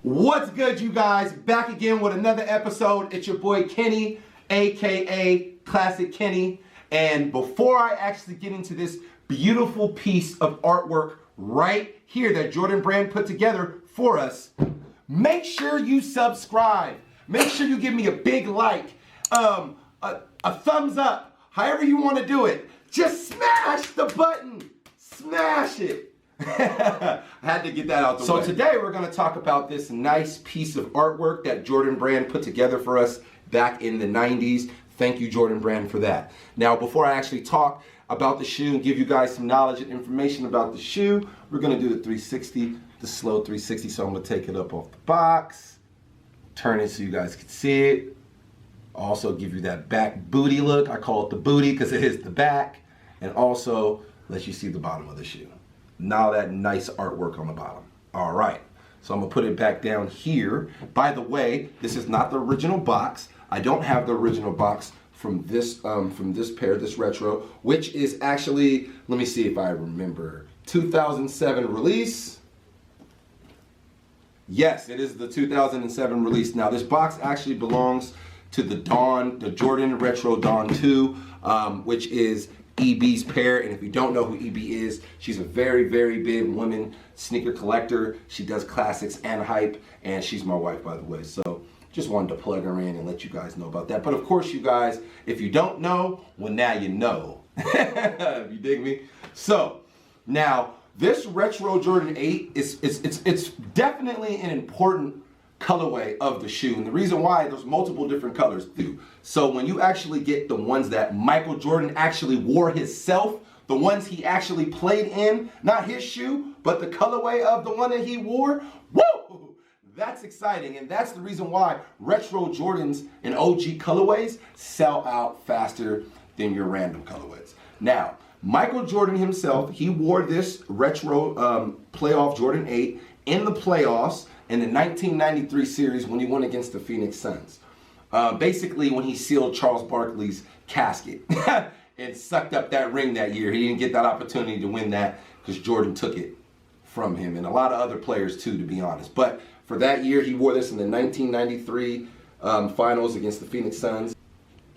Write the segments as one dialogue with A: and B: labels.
A: What's good, you guys? Back again with another episode. It's your boy Kenny, aka Classic Kenny. And before I actually get into this beautiful piece of artwork right here that Jordan Brand put together for us, make sure you subscribe. Make sure you give me a big like, a thumbs up, however you want to do it. Just smash the button. Smash it. I had to get that out the way. So today we're going to talk about this nice piece of artwork that Jordan Brand put together for us back in the 90s. Thank you, Jordan Brand, for that. Now, before I actually talk about the shoe and give you guys some knowledge and information about the shoe, we're going to do the 360, the slow 360. So I'm going to take it up off the box, turn it so you guys can see it. Also give you that back booty look. I call it the booty because it is the back. And also let you see the bottom of the shoe. Now that nice artwork on the bottom. All right, so I'm gonna put it back down here. By the way, this is not the original box. I don't have the original box from this pair, this retro, which is actually, let me see if I remember, 2007 release. Yes, it is the 2007 release. Now this box actually belongs to the Jordan Retro Dawn 2, which is EB's pair. And if you don't know who EB is, she's a very, very big women sneaker collector. She does classics and hype, and she's my wife, by the way. So just wanted to plug her in and let you guys know about that. But of course, you guys, if you don't know, well, now you know. You dig me? So now this retro Jordan 8 it's definitely an important colorway of the shoe, and the reason why, there's multiple different colors too. So when you actually get the ones that Michael Jordan actually wore himself, the ones he actually played in, not his shoe, but the colorway of the one that he wore, woo! That's exciting, and that's the reason why retro Jordans and OG colorways sell out faster than your random colorways. Now, Michael Jordan himself, he wore this retro playoff Jordan 8 in the playoffs in the 1993 series when he went against the Phoenix Suns. Basically when he sealed Charles Barkley's casket and sucked up that ring that year. He didn't get that opportunity to win that because Jordan took it from him, and a lot of other players too, to be honest. But for that year, he wore this in the 1993 finals against the Phoenix Suns.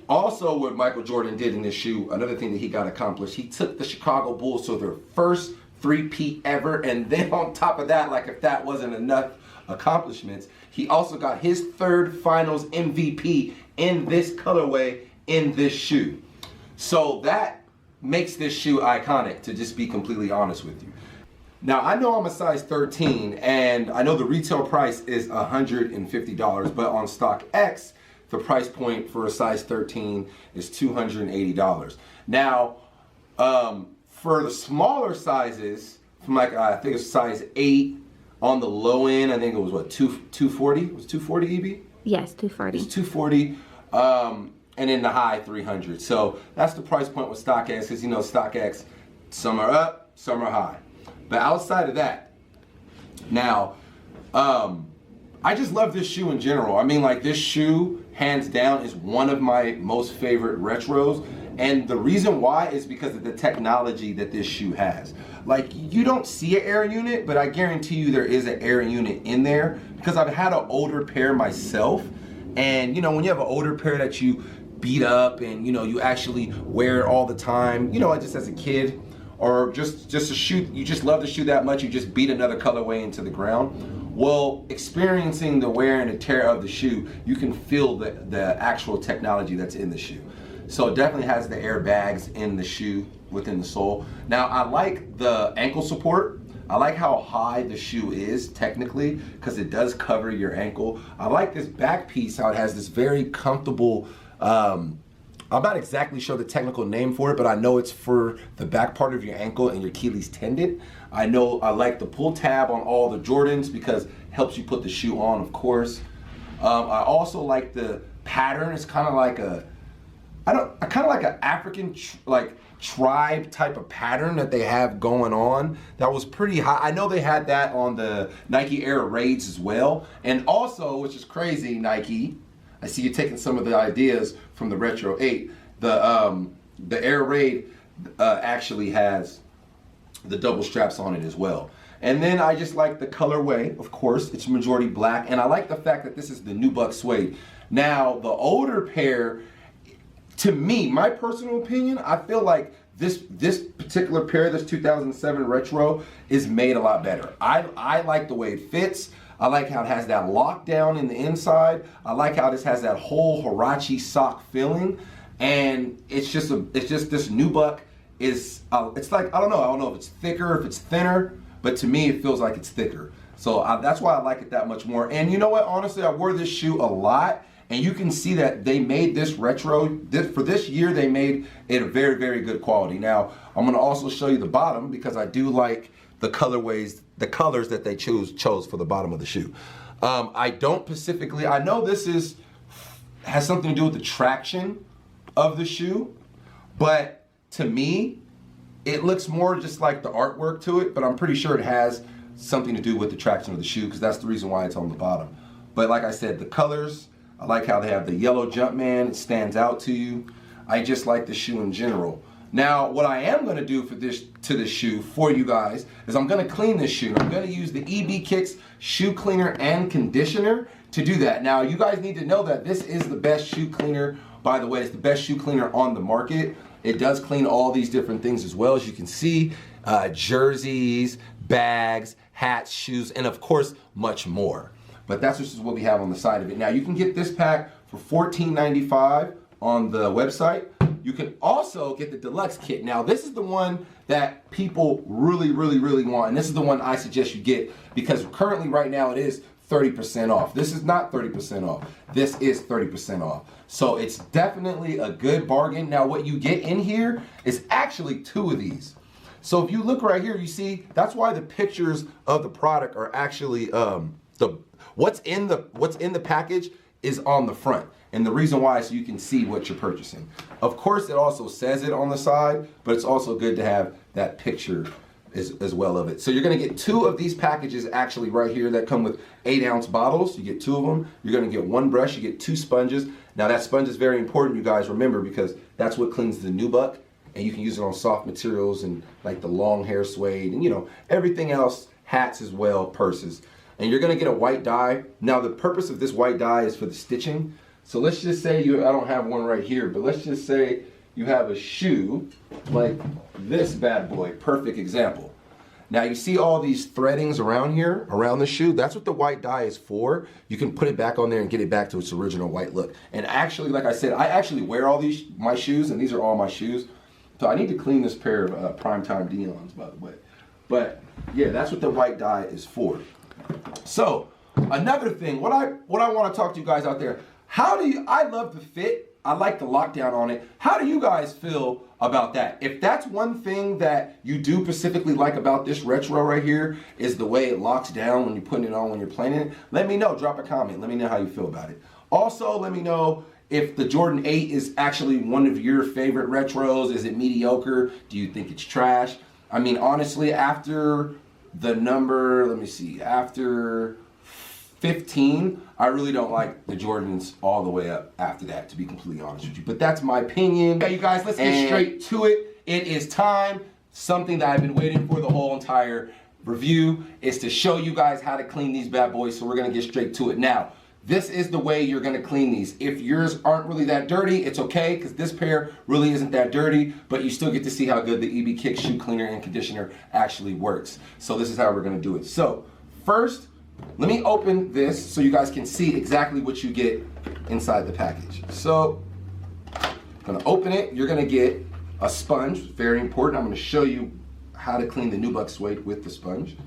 A: Also, what Michael Jordan did in this shoe, another thing that he got accomplished, he took the Chicago Bulls to their first three-peat ever, and then on top of that, like if that wasn't enough accomplishments, he also got his third finals MVP in this colorway in this shoe. So that makes this shoe iconic, to just be completely honest with you. Now, I know I'm a size 13, and I know the retail price is $150, but on StockX, the price point for a size 13 is $280. Now, for the smaller sizes, from like, I think it's size 8, on the low end, I think it was what, 240? Was it 240, EB?
B: Yes, 240.
A: It's 240, and in the high 300. So that's the price point with StockX, because you know StockX, some are up, some are high. But outside of that, now, I just love this shoe in general. I mean, like, this shoe, hands down, is one of my most favorite retros. And the reason why is because of the technology that this shoe has. Like, you don't see an air unit, but I guarantee you there is an air unit in there, because I've had an older pair myself. And you know, when you have an older pair that you beat up and you know, you actually wear it all the time, you know, just as a kid, or just a shoe, you just love the shoe that much, you just beat another colorway into the ground. Well, experiencing the wear and the tear of the shoe, you can feel the actual technology that's in the shoe. So it definitely has the airbags in the shoe within the sole. Now, I like the ankle support. I like how high the shoe is technically, because it does cover your ankle. I like this back piece, how it has this very comfortable, I'm not exactly sure the technical name for it, but I know it's for the back part of your ankle and your Achilles tendon. I know I like the pull tab on all the Jordans because it helps you put the shoe on, of course. I also like the pattern. It's kind of like a, kind of like an African tribe type of pattern that they have going on. That was pretty high. I know they had that on the Nike Air Raids as well. And also, which is crazy, Nike, I see you taking some of the ideas from the Retro 8. The Air Raid actually has the double straps on it as well. And then I just like the colorway, of course, it's majority black. And I like the fact that this is the nubuck suede. Now, the older pair, to me, my personal opinion, I feel like this particular pair, this 2007 retro, is made a lot better. I like the way it fits. I like how it has that lockdown in the inside. I like how this has that whole Huarache sock feeling. And it's just this nubuck is, it's like, I don't know if it's thicker, if it's thinner, but to me it feels like it's thicker. So that's why I like it that much more. And you know what, honestly, I wore this shoe a lot. And you can see that they made this retro, for this year, they made it a very, very good quality. Now, I'm gonna also show you the bottom because I do like the colorways, the colors that they chose for the bottom of the shoe. I don't specifically, I know this has something to do with the traction of the shoe, but to me, it looks more just like the artwork to it, but I'm pretty sure it has something to do with the traction of the shoe because that's the reason why it's on the bottom. But like I said, the colors, I like how they have the yellow Jumpman, it stands out to you. I just like the shoe in general. Now, what I am gonna do for this shoe for you guys is I'm gonna clean this shoe. I'm gonna use the EB Kicks shoe cleaner and conditioner to do that. Now, you guys need to know that this is the best shoe cleaner. By the way, it's the best shoe cleaner on the market. It does clean all these different things as well, as you can see, jerseys, bags, hats, shoes, and of course, much more. But that's just what we have on the side of it. Now, you can get this pack for $14.95 on the website. You can also get the deluxe kit. Now, this is the one that people really, really, really want. And this is the one I suggest you get because currently right now it is 30% off. This is not 30% off. This is 30% off. So it's definitely a good bargain. Now, what you get in here is actually 2 of these. So if you look right here, you see, that's why the pictures of the product are actually, what's in the package is on the front. And the reason why is so you can see what you're purchasing. Of course, it also says it on the side, but it's also good to have that picture as well of it. So you're gonna get 2 of these packages actually right here that come with 8-ounce bottles. You get 2 of them. You're gonna get 1 brush, you get 2 sponges. Now that sponge is very important, you guys remember, because that's what cleans the nubuck, and you can use it on soft materials and like the long hair suede and, you know, everything else, hats as well, purses. And you're gonna get a white dye. Now the purpose of this white dye is for the stitching. So let's just say I don't have one right here, but let's just say you have a shoe like this bad boy, perfect example. Now you see all these threadings around here, around the shoe, that's what the white dye is for. You can put it back on there and get it back to its original white look. And actually, like I said, I actually wear all these, my shoes, and these are all my shoes. So I need to clean this pair of Primetime Deons, by the way. But yeah, that's what the white dye is for. So another thing, what I want to talk to you guys out there, I love the fit. I like the lockdown on it. How do you guys feel about that? If that's one thing that you do specifically like about this retro right here is the way it locks down when you're putting it on, when you're playing it, let me know. Drop a comment. Let me know how you feel about it. Also, let me know if the Jordan 8 is actually one of your favorite retros. Is it mediocre? Do you think it's trash? I mean, honestly, after the number, let me see, after 15, I really don't like the Jordans all the way up after that, to be completely honest with you. But that's my opinion. Okay, you guys, let's get straight to it. It is time. Something that I've been waiting for the whole entire review is to show you guys how to clean these bad boys. So we're gonna get straight to it. Now, this is the way you're gonna clean these. If yours aren't really that dirty, it's okay, because this pair really isn't that dirty, but you still get to see how good the EB Kick shoe cleaner and conditioner actually works. So this is how we're gonna do it. So first, let me open this so you guys can see exactly what you get inside the package. So I'm gonna open it. You're gonna get a sponge, very important. I'm gonna show you how to clean the nubuck suede with the sponge.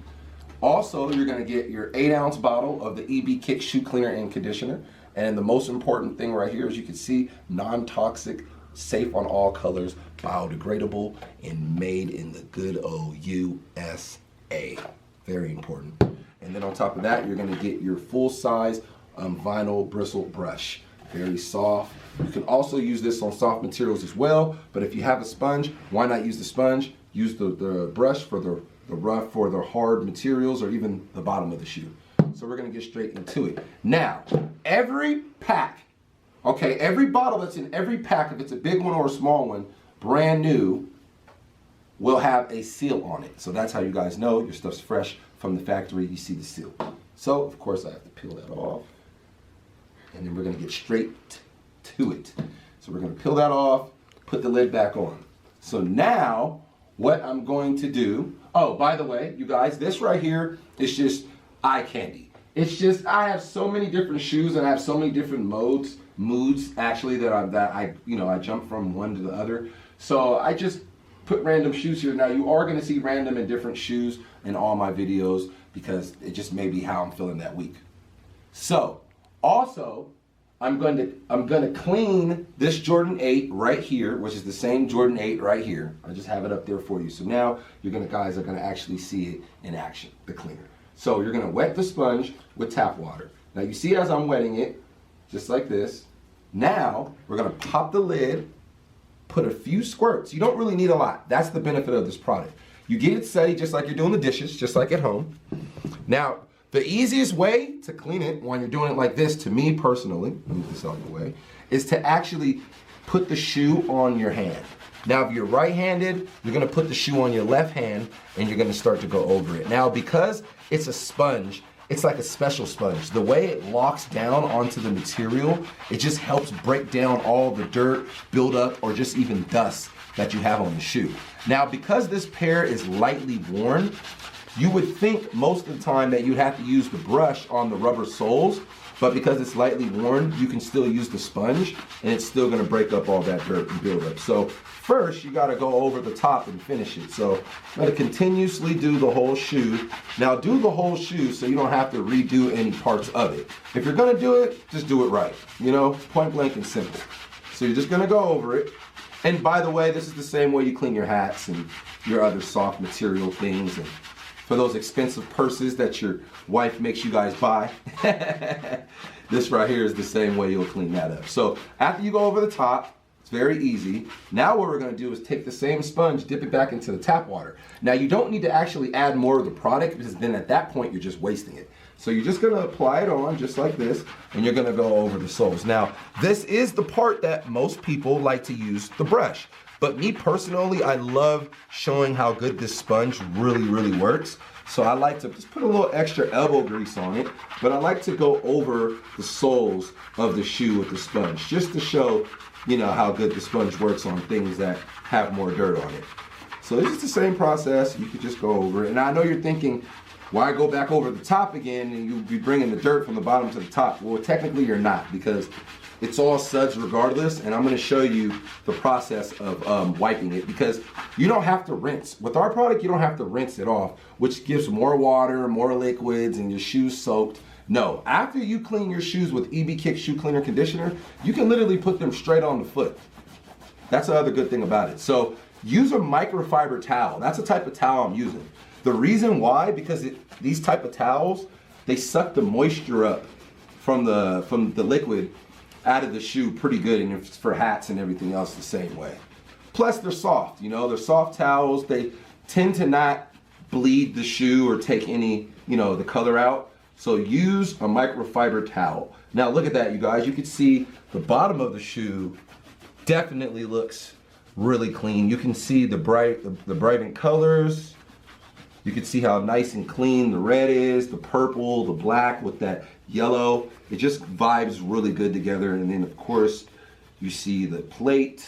A: Also, you're gonna get your 8-ounce bottle of the EB Kick shoe cleaner and conditioner. And the most important thing right here, as you can see, non-toxic, safe on all colors, biodegradable, and made in the good old USA. Very important. And then on top of that, you're gonna get your full-size vinyl bristle brush. Very soft. You can also use this on soft materials as well, but if you have a sponge, why not use the sponge? Use the brush for the rough, for the hard materials, or even the bottom of the shoe. So we're gonna get straight into it. Now, every pack, okay, every bottle that's in every pack, if it's a big one or a small one, brand new, will have a seal on it. So that's how you guys know your stuff's fresh from the factory. You see the seal. So of course I have to peel that off, and then we're gonna get straight to it. So we're gonna peel that off, put the lid back on. So now what I'm going to do, oh, by the way, you guys, this right here is just eye candy. It's just, I have so many different shoes and I have so many different moods actually that I jump from one to the other. So I just put random shoes here. Now you are gonna see random and different shoes in all my videos because it just may be how I'm feeling that week. So also, I'm gonna clean this Jordan 8 right here, which is the same Jordan 8 right here. I just have it up there for you. So now guys are gonna actually see it in action, the cleaner. So you're gonna wet the sponge with tap water. Now you see as I'm wetting it, just like this. Now we're gonna pop the lid, put a few squirts. You don't really need a lot. That's the benefit of this product. You get it steady just like you're doing the dishes, just like at home. Now, the easiest way to clean it when you're doing it like this, to me personally, move this out of the way, is to actually put the shoe on your hand. Now, if you're right-handed, you're gonna put the shoe on your left hand and you're gonna start to go over it. Now, because it's a sponge, it's like a special sponge. The way it locks down onto the material, it just helps break down all the dirt, buildup, or just even dust that you have on the shoe. Now, because this pair is lightly worn, you would think most of the time that you'd have to use the brush on the rubber soles, but because it's lightly worn, you can still use the sponge and it's still gonna break up all that dirt and buildup. So first, you gotta go over the top and finish it. So I'm gonna continuously do the whole shoe. Now do the whole shoe so you don't have to redo any parts of it. If you're gonna do it, just do it right. You know, point blank and simple. So you're just gonna go over it. And by the way, this is the same way you clean your hats and your other soft material things. And for those expensive purses that your wife makes you guys buy, this right here is the same way you'll clean that up. So after you go over the top, it's very easy. Now what we're gonna do is take the same sponge, dip it back into the tap water. Now you don't need to actually add more of the product because then at that point you're just wasting it. So you're just gonna apply it on just like this and you're gonna go over the soles. Now this is the part that most people like to use the brush. But me personally, I love showing how good this sponge really works. So I like to just put a little extra elbow grease on it, but I like to go over the soles of the shoe with the sponge, just to show, you know, how good the sponge works on things that have more dirt on it. So it's just the same process. You could just go over it. And I know you're thinking, why go back over the top again and you'll be bringing the dirt from the bottom to the top? Well, technically you're not, because it's all suds regardless, and I'm gonna show you the process of wiping it, because you don't have to rinse. With our product, you don't have to rinse it off, which gives more water, more liquids, and your shoes soaked. No, after you clean your shoes with EB Kick Shoe Cleaner Conditioner, you can literally put them straight on the foot. That's the other good thing about it. So use a microfiber towel. That's the type of towel I'm using. The reason why, because these type of towels, they suck the moisture up from the liquid out of the shoe pretty good, and it's for hats and everything else the same way. Plus they're soft, you know, they're soft towels. They tend to not bleed the shoe or take any, you know, the color out. So use a microfiber towel. Now look at that, you guys. You can see the bottom of the shoe definitely looks really clean. You can see the brightened colors. You can see how nice and clean the red is, the purple, the black with that yellow. It just vibes really good together. And then of course, you see the plate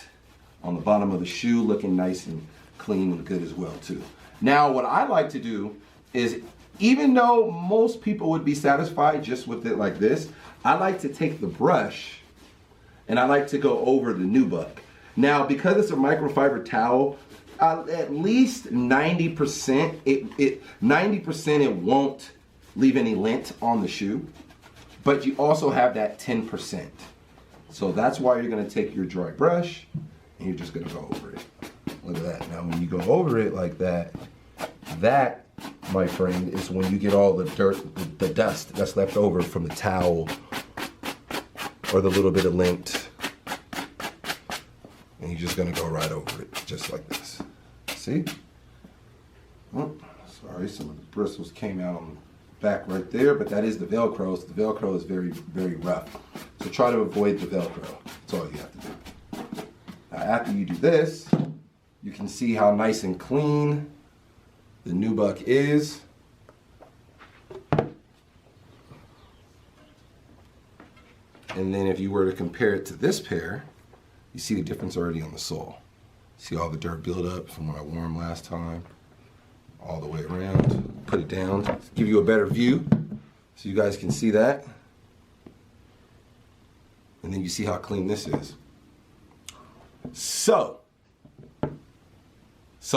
A: on the bottom of the shoe looking nice and clean and good as well too. Now what I like to do is, even though most people would be satisfied just with it like this, I like to take the brush and I like to go over the nubuck. Now because it's a microfiber towel, at least 90% it won't leave any lint on the shoe, but you also have that 10%. So that's why you're gonna take your dry brush and you're just gonna go over it. Look at that. Now when you go over it like that, that, my friend, is when you get all the dirt, the dust that's left over from the towel or the little bit of lint. And you're just gonna go right over it, just like this. See? Oh, sorry, some of the bristles came out on the back right there, but that is the Velcro. So the Velcro is very rough. So try to avoid the Velcro. That's all you have to do. Now after you do this, You can see how nice and clean the nubuck is. And then if you were to compare it to this pair, you see the difference already on the sole. See all the dirt build up from when I wore them last time, all the way around. Put it down to give you a better view so you guys can see that. And then you see how clean this is. So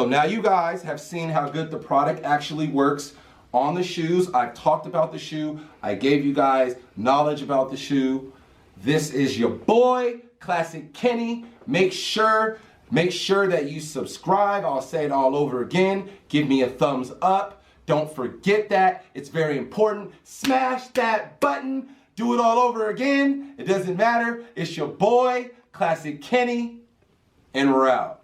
A: now you guys have seen how good the product actually works on the shoes. I talked about the shoe. I gave you guys knowledge about the shoe. This is your boy, Classic Kenny. Make sure that you subscribe. I'll say it all over again. Give me a thumbs up. Don't forget that. It's very important. Smash that button. Do it all over again. It doesn't matter. It's your boy, Classic Kenny, and we're out.